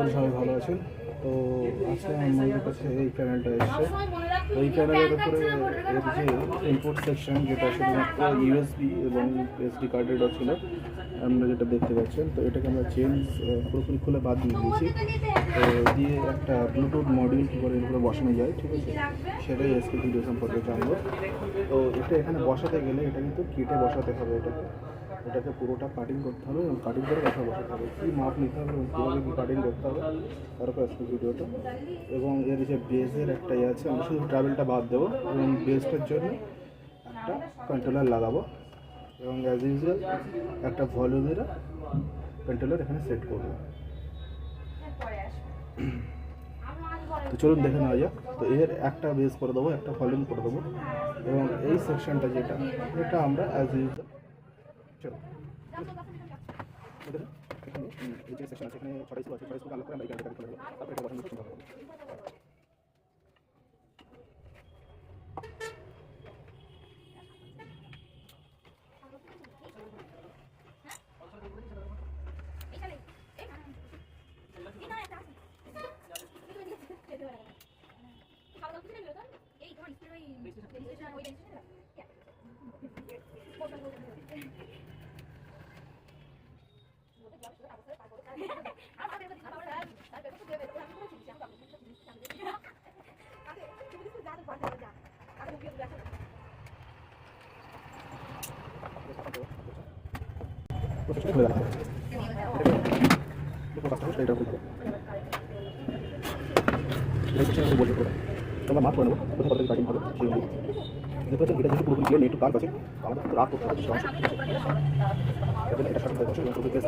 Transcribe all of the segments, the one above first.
আপনারা সবাই ভালো আছেন। তো আজকে আমাদের কাছে এই প্যানেলটা এসছে। এই প্যানেলের উপরে এর যে ইম্পোর্ট সেকশন, যেটা শুধুমাত্র ইউএসবি এবং এসডি কার্ডের ছিল, আমরা যেটা দেখতে পাচ্ছেন, তো এটাকে আমরা চেঞ্জ পুরোপুরি খুলে বাদ দিয়ে দিয়েছি। তো দিয়ে একটা ব্লুটুথ মডিউল কী করে এর উপরে বসানো যায়, ঠিক আছে, সেটাই আজকে ভিডিও সম্পর্কে জানবো। তো এটা এখানে বসাতে গেলে এটা কিন্তু কেটে বসাতে হবে। এটাকে পুরোটা কাটিং করতে হবে এবং কাটিং করে কথা বসাতে হবে, কী মাপ নিতে হবে এবং কীভাবে কী কাটিং করতে হবে, তারপর আজকে ভিডিওটা। এবং এর যে বেসের একটা ইয়ে আছে, আমরা শুধু ট্রাভেলটা বাদ দেবো এবং বেসটার জন্য একটা কন্ট্রোলার লাগাবো এবং অ্যাজ ইউজুয়াল একটা ভলিউমের কন্ট্রোলার এখানে সেট করবো। তো চলুন দেখে নেওয়া যাক। তো এর একটা বেস করে দেবো, একটা ভলিউম করে দেবো এবং এই সেকশনটা এটা আমরা অ্যাজ ইউজুয়াল চলো এখানে এই যে সেকশন আছে, এখানে 6টা স্ক্রু আছে, 6টা স্ক্রু আলাদা করে আমরা এখানে কানেক্ট করে দেবো। তারপর এটা বসানো শুরু করবো। খুলে রাখা হবে। এটা বলবো তোমরা মাপ করে নেবো, প্রথম কত কাটিং হবে সেই অনুযায়ী। দেখতে পাচ্ছেন এটা যেহেতু পুরোপুরি ক্লিয়ার নেই, একটু কার্ভ আছে, আমাদের কিন্তু রাগ করতে হবে সেটা অংশ। এটা সঠিকভাবে বসে এবং পুরোপুরি প্রেস।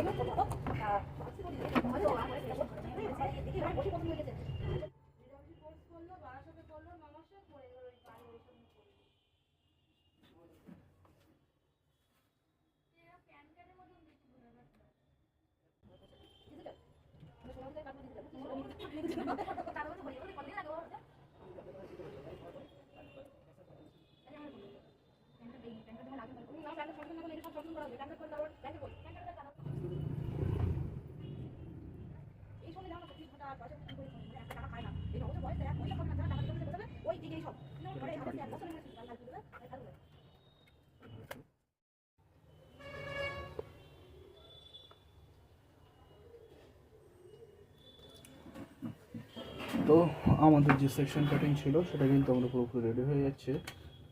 তো আমাদের যে সেকশন কাটিং ছিল সেটা কিন্তু আমরা পুরোপুরি রেডি হয়ে যাচ্ছে,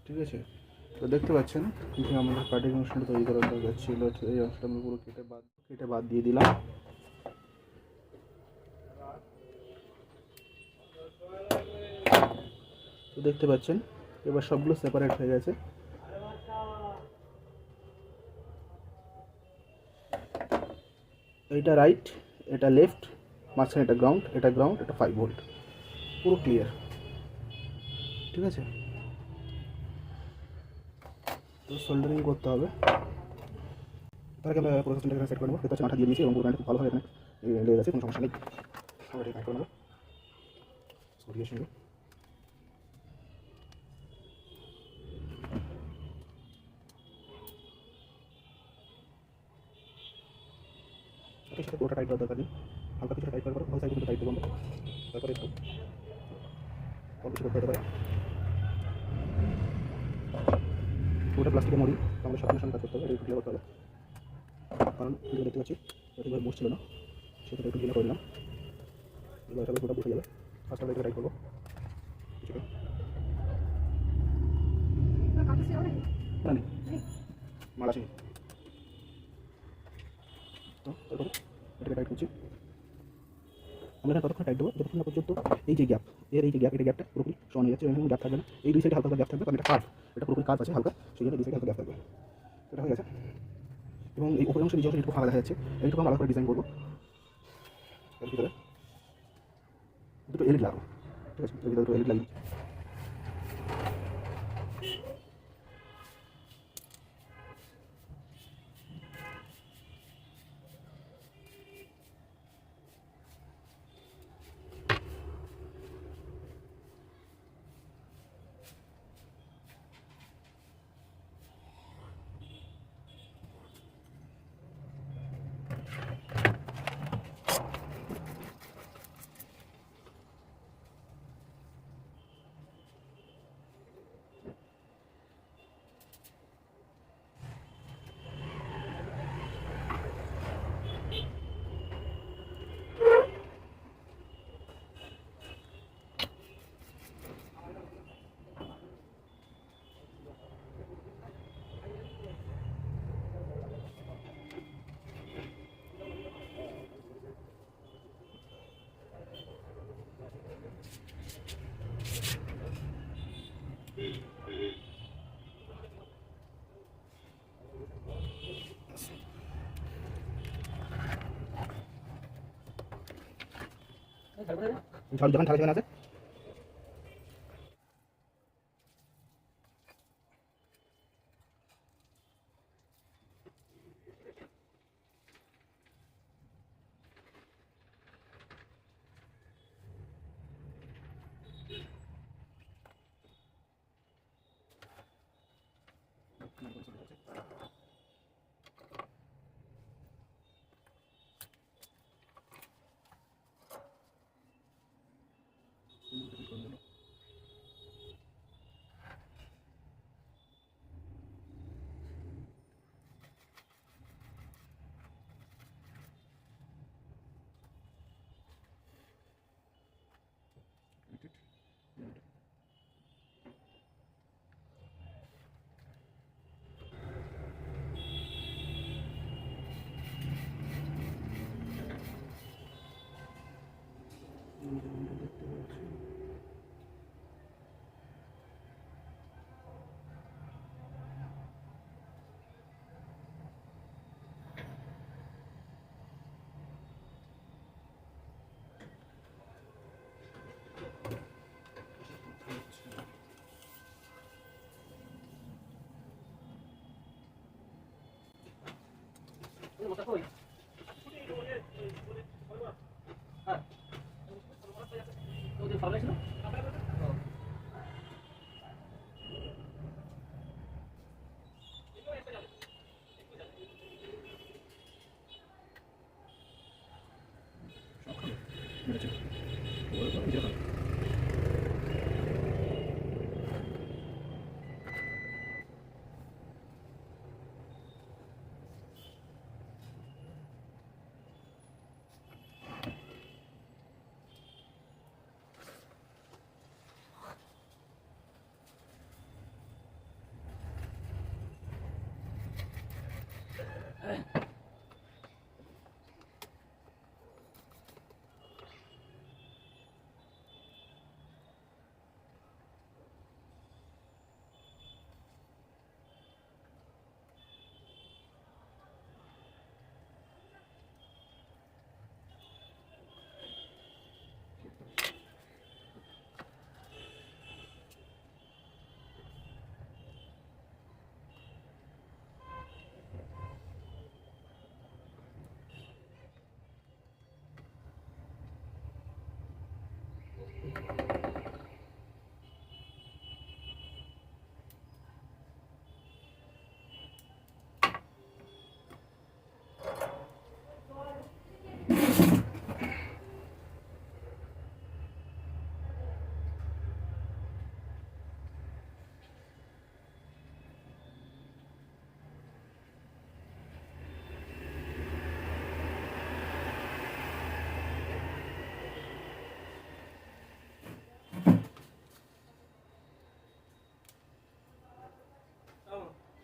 ঠিক আছে। তো দেখতে পাচ্ছেন যে আমাদের কাটিং অংশটা তৈরি করার দরকার ছিল, এই অংশটা আমরা পুরো কেটে বাদ দিয়ে দিলাম। তো দেখতে পাচ্ছেন এবার সবগুলো সেপারেট হয়ে গেছে। এটা রাইট, এটা লেফট, মাঝখানে এটা গ্রাউন্ড, এটা 5 ভোল্ট, পুরো ক্লিয়ার, ঠিক আছে। তো সোল্ডারিং করতে হবে, তার আগে আমরা প্রসেসটা এখানে সেট করে নেবো। এটা আঠা দিয়ে দিয়েছি এবং পুরো খুব ভালোভাবে এখানে লেগে গেছে, কোনো সমস্যা নেই। আমরা এটা কাট করে নেবো সরিয়ে সঙ্গে। সেটা পুরোটা টাইট করার দরকার নেই, হালকা কিছুটা টাইট করার পর ওই সাইডে কিন্তু টাইট দেবো আমরা। তারপরে একটু অল্প কিছু করতে পারে, পুরোটা প্লাস্টিকের মডি, আমাদের সামনে সামনে কাজ করতে হবে, এটা ক্লিয়ার করতে হবে। কারণ ভিডিও দেখতে পাচ্ছি ওইভাবে বসছিল না, সেটা একটু ক্লিয়ার করে নিলাম। এবার এটা পুরোটা বসে যাবে। ফার্স্ট আমরা এটা টাইট করবো কিছুটা, না নেই মাল আসেনি। তো তারপরে এটাকে টাইট করছি আমরা। এখানে ততক্ষণ টাইট দেবো যতক্ষণ না পর্যন্ত এই যে গ্যাপ, এই যে গ্যাপটা পুরোপুরি সমান হয়ে যাচ্ছে, এখানে গ্যাপ থাকবে না। এই দুই সাইডে হালকা গ্যাপ থাকবে, কারণ এটা কার্ভ, এটা পুরোপুরি কার্ভ আছে হালকা, সেই জন্য দুই সাইডে হালকা গ্যাপ থাকবে। এটা হয়ে গেছে এবং এই উপরের অংশে নিচে অংশে একটু ফাঁকা দেখা যাচ্ছে, এইটুকু আমরা আলাদা করে ডিজাইন করবো। এর ভিতরে দুটো এলইডি লাগাবো, ঠিক আছে, এর ভিতরে দুটো এলইডি লাগিয়ে যখন ঢাকা সেখানে আছে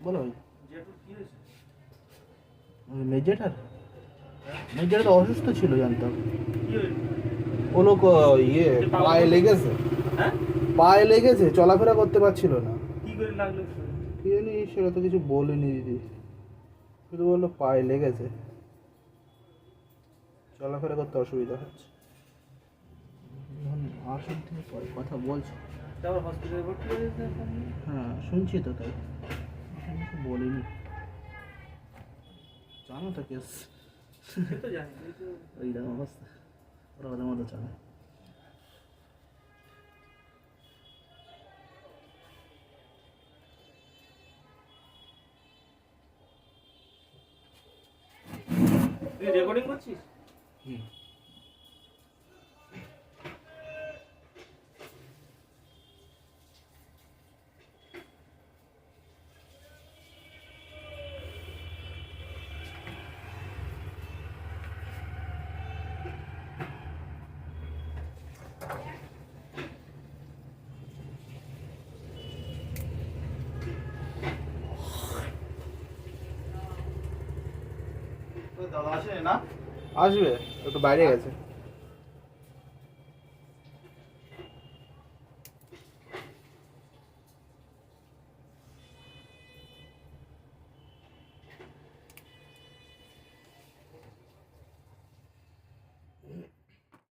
বলো মেজেটার মেজেটা তো অসুস্থ ছিল জানতাম ও লোক ইয়ে পায়ে লেগেছে চলাফেরা করতে পারছিল না কি করে লাগলো কি জানি সেটা তো কিছু বলেনি দিদি শুধু বললো পায়ে লেগেছে চলাফেরা করতে অসুবিধা হচ্ছে আসুন থেকে পরে কথা বলছো হসপিটালে ভর্তি হয়েছে হ্যাঁ শুনছি তো তাই কিছু বলিনি জানো তো কেস ওই রকম অবস্থা ওরা ওদের মতো চলে তুই রেকর্ডিং করছিস? দাদা আসে না? আসবে, একটু বাইরে গেছে।